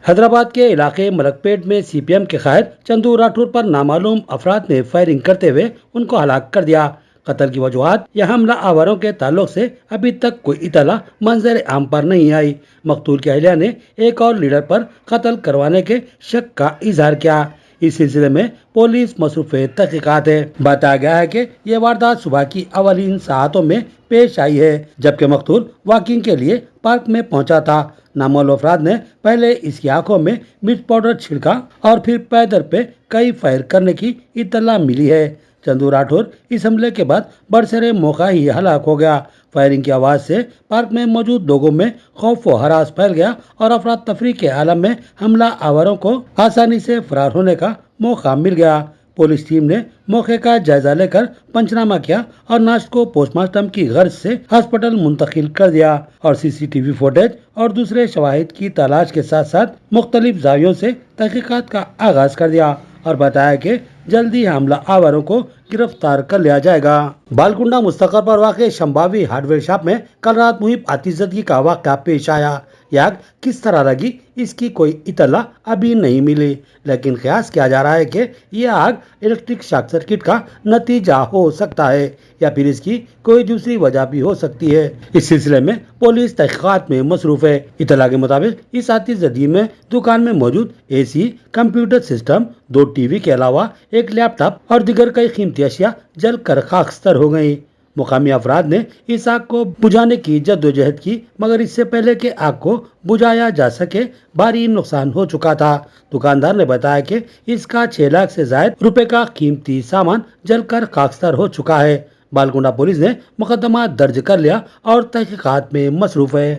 حیدرآباد کے علاقے ملک پیٹ میں سی پی ایم کے قائد چندو راٹھور پر نامعلوم افراد نے فائرنگ کرتے ہوئے ان کو ہلاک کر دیا۔ قتل کی وجوہات یا حملہ آوروں کے تعلق سے ابھی تک کوئی اطلاع منظر عام پر نہیں آئی۔ مقتول کی اہلیہ نے ایک اور لیڈر پر قتل کروانے کے شک کا اظہار کیا۔ اس سلسلے میں پولیس مصروف تحقیقات ہے۔ بتایا گیا ہے کہ یہ واردات صبح کی اولین ساعتوں میں پیش آئی ہے، جبکہ مقتول واکنگ کے لیے پارک میں پہنچا تھا۔ نامعلوم افراد نے پہلے اس کی آنکھوں میں مرچ پاؤڈر چھڑکا اور پھر پیدل پہ کئی فائر کرنے کی اطلاع ملی ہے۔ چندو راٹھور اس حملے کے بعد برسر موقع ہی ہلاک ہو گیا۔ فائرنگ کی آواز سے پارک میں موجود لوگوں میں خوف و ہراس پھیل گیا اور افراتفری کے عالم میں حملہ آوروں کو آسانی سے فرار ہونے کا موقع مل گیا۔ پولیس ٹیم نے موقع کا جائزہ لے کر پنچنامہ کیا اور نعش کو پوسٹ مارٹم کی غرض سے ہسپتال منتقل کر دیا اور سی سی ٹی وی فوٹیج اور دوسرے شواہد کی تلاش کے ساتھ ساتھ مختلف زاویوں سے تحقیقات کا آغاز کر دیا اور بتایا کہ جلدی حملہ آوروں کو گرفتار کر لیا جائے گا۔ بالکنڈہ مستقر پر واقع شمبھاوی ہارڈ ویئر شاپ میں کل رات محیب آتش زدگی کا واقعہ پیش آیا۔ یہ آگ کس طرح لگی اس کی کوئی اطلاع ابھی نہیں ملی، لیکن قیاس کیا جا رہا ہے کہ یہ آگ الیکٹرک شارٹ سرکٹ کا نتیجہ ہو سکتا ہے یا پھر اس کی کوئی دوسری وجہ بھی ہو سکتی ہے۔ اس سلسلے میں پولیس تحقیقات میں مصروف ہے۔ اطلاع کے مطابق اس آتش زدگی میں دکان میں موجود اے سی، کمپیوٹر سسٹم، 2 ٹی وی کے علاوہ ایک لیپ ٹاپ اور دیگر کئی قیمتی اشیاء جل کر خاکستر ہو گئیں۔ مقامی افراد نے اس آگ کو بجھانے کی جدوجہد کی، مگر اس سے پہلے کہ آگ کو بجھایا جا سکے بھاری نقصان ہو چکا تھا۔ دکاندار نے بتایا کہ اس کا 6 لاکھ سے زائد روپے کا قیمتی سامان جل کر خاکستر ہو چکا ہے۔ بالکنڈہ پولیس نے مقدمہ درج کر لیا اور تحقیقات میں مصروف ہے۔